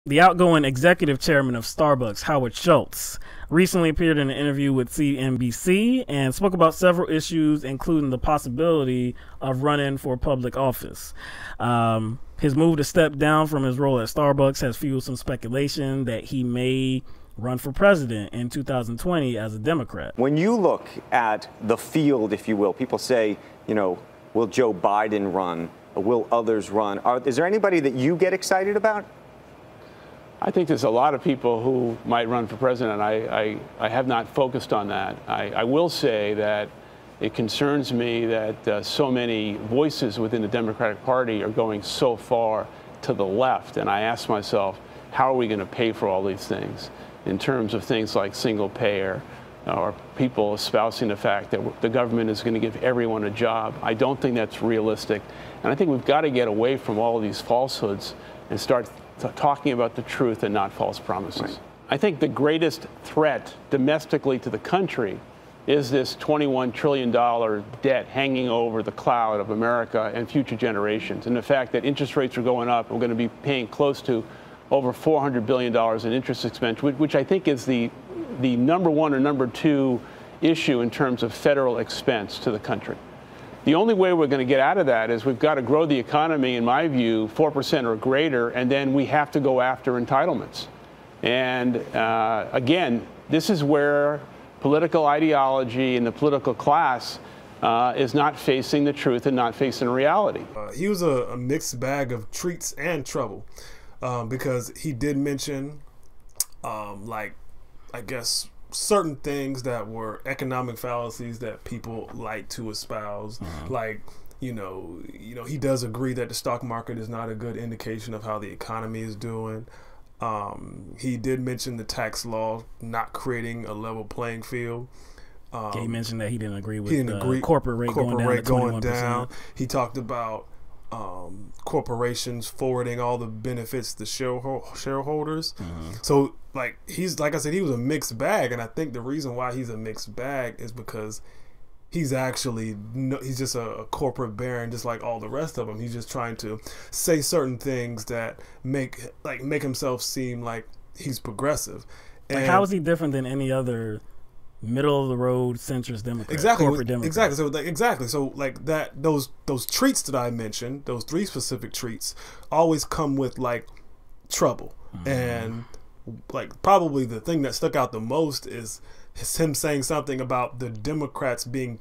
The outgoing executive chairman of Starbucks, Howard Schultz, recently appeared in an interview with CNBC and spoke about several issues, including the possibility of running for public office. His move to step down from his role at Starbucks has fueled some speculation that he may run for president in 2020 as a Democrat. When you look at the field, if you will, people say, will Joe Biden run? Or will others run? Is there anybody that you get excited about? I think there's a lot of people who might run for president. I have not focused on that. I will say that it concerns me that so many voices within the Democratic Party are going so far to the left. And I ask myself, how are we going to pay for all these things in terms of things like single payer or people espousing the fact that the government is going to give everyone a job? I don't think that's realistic. And I think we've got to get away from all of these falsehoods and start talking about the truth and not false promises. Right. I think the greatest threat domestically to the country is this $21 trillion debt hanging over the cloud of America and future generations. And the fact that interest rates are going up, we're going to be paying close to over $400 billion in interest expense, which I think is the number one or number two issue in terms of federal expense to the country. The only way we're going to get out of that is we've got to grow the economy, in my view, 4% or greater, and then we have to go after entitlements. And again, this is where political ideology and the political class is not facing the truth and not facing reality. He was a mixed bag of treats and trouble because he did mention, I guess, certain things that were economic fallacies that people like to espouse. Like, he does agree that the stock market is not a good indication of how the economy is doing. He did mention the tax law not creating a level playing field. He mentioned that he didn't agree with the corporate rate going down. He talked about corporations forwarding all the benefits to shareholders. So, like I said, he was a mixed bag, and I think the reason why he's a mixed bag is because he's just a corporate baron, just like all the rest of them. He's just trying to say certain things that make himself seem like he's progressive. And how is he different than any other middle of the road centrist Democrat? Exactly. Corporate Democrat. Exactly. So like that, those treats that I mentioned, those three specific treats, always come with like trouble. And like probably the thing that stuck out the most is him saying something about the Democrats being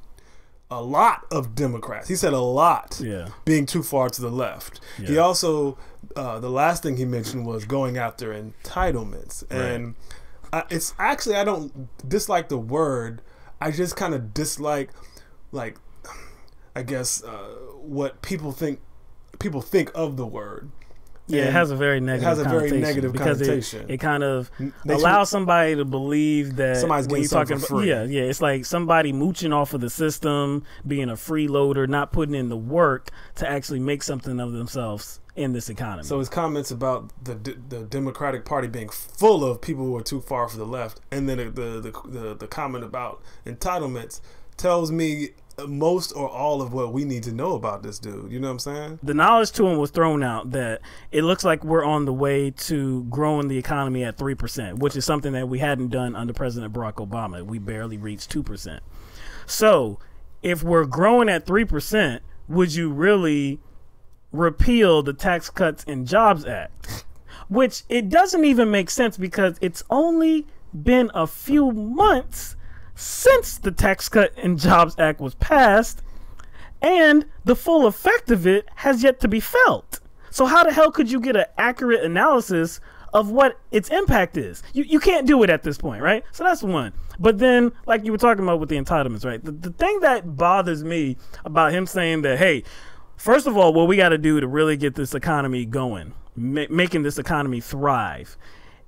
a lot of Democrats. He said a lot being too far to the left. Yeah. He also, the last thing he mentioned was going after entitlements. And it's actually, I don't dislike the word. I just kind of dislike, like, I guess, what people think of the word. Yeah, it has a very negative connotation. It kind of allows somebody to believe that somebody's getting something for free. Yeah, it's like somebody mooching off of the system, being a freeloader, not putting in the work to actually make something of themselves in this economy. So his comments about the Democratic Party being full of people who are too far for the left, and then the comment about entitlements tells me most or all of what we need to know about this dude. You know what I'm saying? The knowledge to him was thrown out that it looks like we're on the way to growing the economy at 3%, which is something that we hadn't done under President Barack Obama. We barely reached 2%. So if we're growing at 3%, would you really repeal the Tax Cuts and Jobs Act? Which it doesn't even make sense because it's only been a few months since the Tax Cut and Jobs Act was passed, and the full effect of it has yet to be felt. So how the hell could you get an accurate analysis of what its impact is? You can't do it at this point, right? So that's one. But then, like you were talking about with the entitlements, right? The thing that bothers me about him saying that, hey, first of all, what we got to do to really get this economy going, making this economy thrive,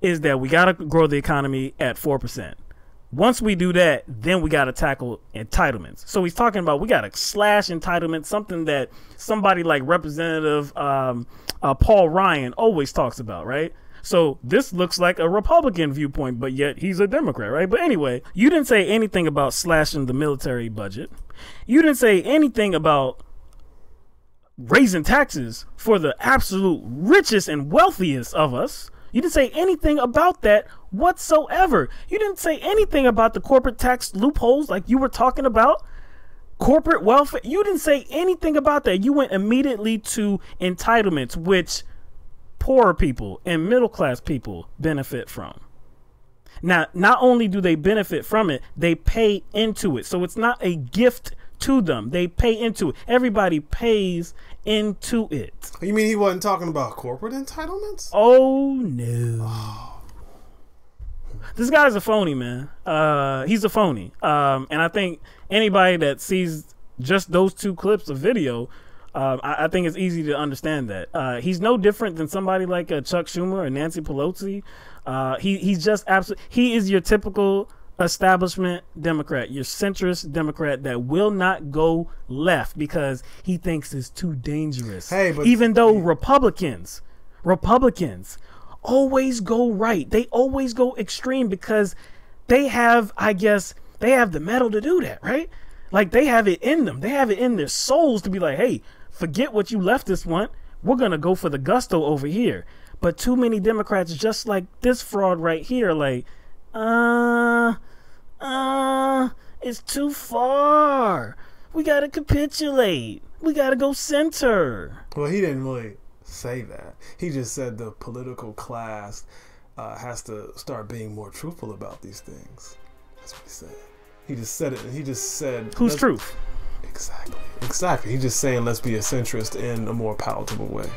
is that we got to grow the economy at 4%. Once we do that, then we got to tackle entitlements. So he's talking about we got to slash entitlements, something that somebody like Representative Paul Ryan always talks about, right? So this looks like a Republican viewpoint, but yet he's a Democrat, right? But anyway, you didn't say anything about slashing the military budget. You didn't say anything about raising taxes for the absolute richest and wealthiest of us, You didn't say anything about that whatsoever. You didn't say anything about the corporate tax loopholes like you were talking about. Corporate welfare. You didn't say anything about that. You went immediately to entitlements, which poorer people and middle class people benefit from. Now, not only do they benefit from it, they pay into it. So it's not a gift to them. They pay into it. Everybody pays into it. You mean he wasn't talking about corporate entitlements? Oh, no. This guy's a phony, man. He's a phony. And I think anybody that sees just those two clips of video, I think it's easy to understand that. He's no different than somebody like Chuck Schumer or Nancy Pelosi. He's just absolutely, he is your typical establishment Democrat, your centrist Democrat that will not go left because he thinks it's too dangerous. Hey, but even though Republicans always go right. They always go extreme because they have, I guess, they have the metal to do that, right? Like they have it in them. They have it in their souls to be like, hey, forget what you leftists want. We're going to go for the gusto over here. But too many Democrats, just like this fraud right here, like, it's too far. We got to capitulate. We got to go center. Well, he didn't really say that. He just said the political class has to start being more truthful about these things. That's what he said. He just said it. He just said, whose truth? Exactly. He's just saying, let's be a centrist in a more palatable way.